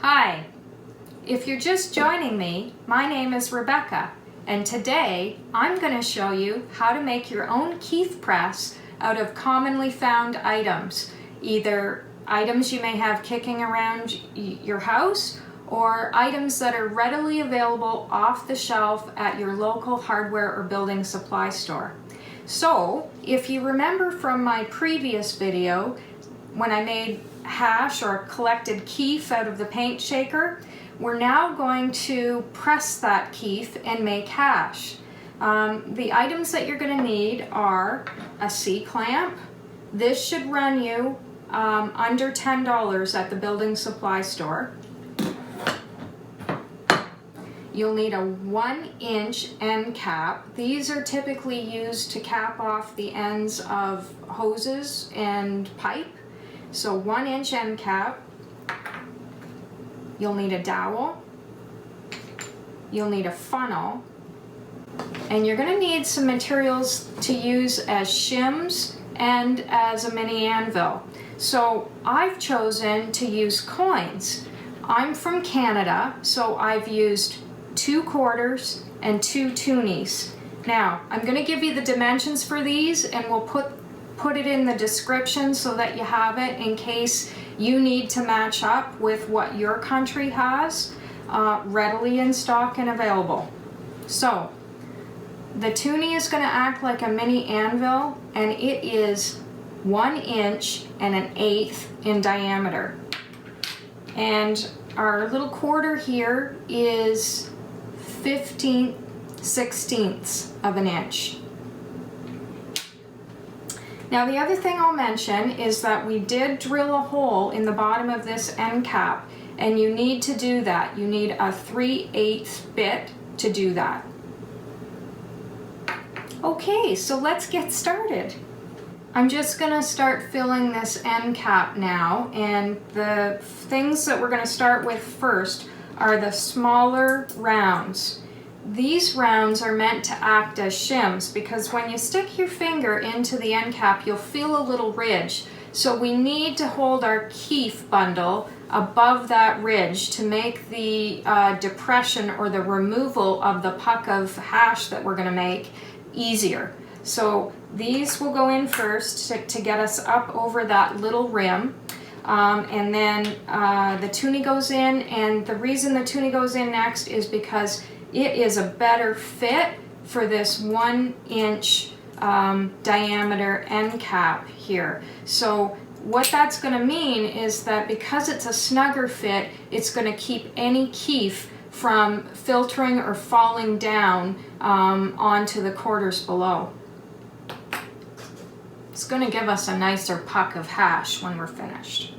Hi, if you're just joining me, my name is Rebecca, and today I'm going to show you how to make your own Kief Press out of commonly found items, either items you may have kicking around your house or items that are readily available off the shelf at your local hardware or building supply store. So, if you remember from my previous video, when I made hash or collected kief out of the paint shaker, we're now going to press that kief and make hash. The items that you're going to need are a C-clamp. This should run you under $10 at the building supply store. You'll need a 1-inch end cap. These are typically used to cap off the ends of hoses and pipe. So 1-inch end cap. You'll need a dowel. You'll need a funnel. And you're going to need some materials to use as shims and as a mini anvil. So I've chosen to use coins. I'm from Canada, so I've used 2 quarters and 2 toonies. Now, I'm going to give you the dimensions for these, and we'll put it in the description so that you have it in case you need to match up with what your country has readily in stock and available. So, the toonie is going to act like a mini anvil, and it is 1 inch and 1/8 in diameter. And our little quarter here is 15/16 of an inch. Now the other thing I'll mention is that we did drill a hole in the bottom of this end cap, and you need to do that. You need a 3/8 bit to do that. Okay, so let's get started. I'm just going to start filling this end cap now, and the things that we're going to start with first are the smaller rounds. These rounds are meant to act as shims because when you stick your finger into the end cap, you'll feel a little ridge. So we need to hold our kief bundle above that ridge to make the depression or the removal of the puck of hash that we're going to make easier. So these will go in first to get us up over that little rim. And then the toonie goes in, and the reason the toonie goes in next is because it is a better fit for this 1-inch diameter end cap here. So what that's going to mean is that because it's a snugger fit, it's going to keep any kief from filtering or falling down onto the quarters below. It's going to give us a nicer puck of hash when we're finished.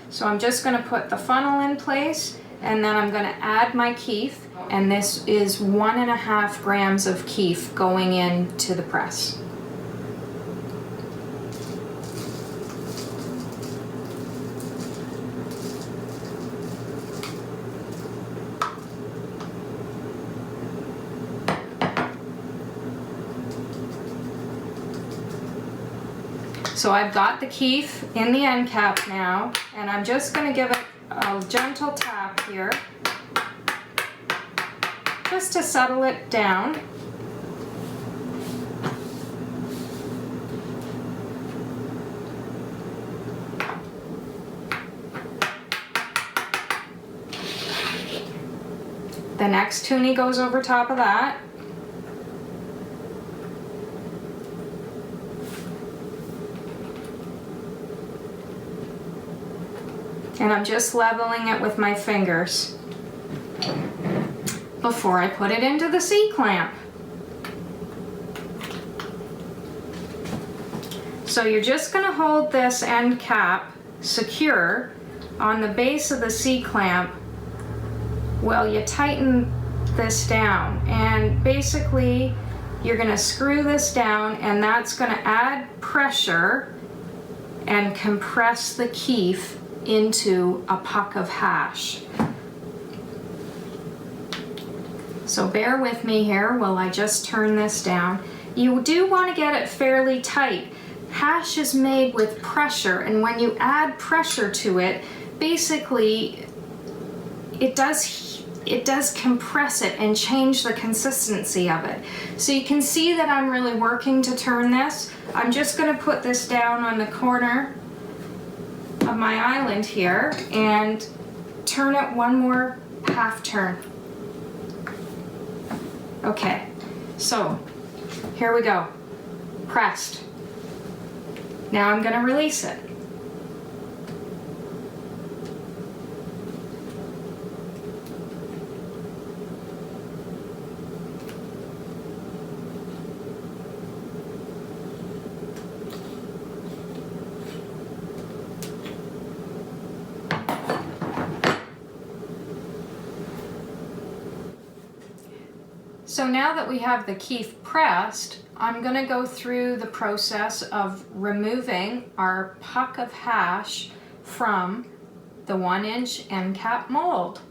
So I'm just going to put the funnel in place, and then I'm going to add my kief, and this is 1.5 grams of kief going into the press. So I've got the kief in the end cap now, and I'm just going to give it a gentle tap here just to settle it down. The next toonie goes over top of that. And I'm just leveling it with my fingers before I put it into the C-clamp. So you're just going to hold this end cap secure on the base of the C-clamp while you tighten this down. And basically you're going to screw this down, and that's going to add pressure and compress the kief into a puck of hash. So bear with me here while I just turn this down. You do want to get it fairly tight. Hash is made with pressure, and when you add pressure to it, basically it does compress it and change the consistency of it. So you can see that I'm really working to turn this. I'm just going to put this down on the corner of my island here and turn it one more half turn. Okay, so here we go. Pressed. Now I'm going to release it. So now that we have the Kief pressed, I'm going to go through the process of removing our puck of hash from the 1-inch end cap mold.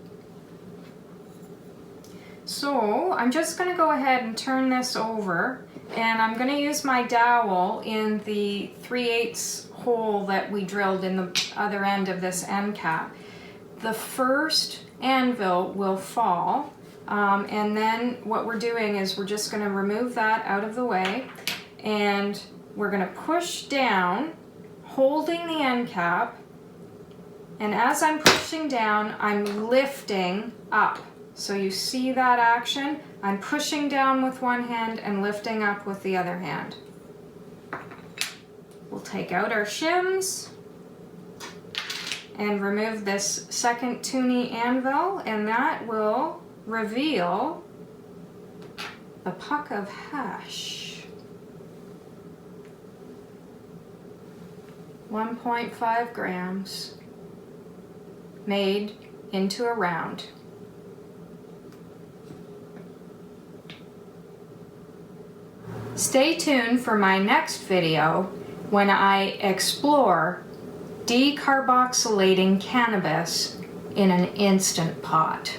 So I'm just going to go ahead and turn this over, and I'm going to use my dowel in the 3/8 hole that we drilled in the other end of this end cap. The first anvil will fall. And then what we're doing is we're just going to remove that out of the way, and we're going to push down, holding the end cap, and as I'm pushing down, I'm lifting up. So you see that action? I'm pushing down with one hand and lifting up with the other hand. We'll take out our shims and remove this second tuny anvil, and that will reveal a puck of hash. 1.5 grams made into a round. Stay tuned for my next video when I explore decarboxylating cannabis in an Instant Pot.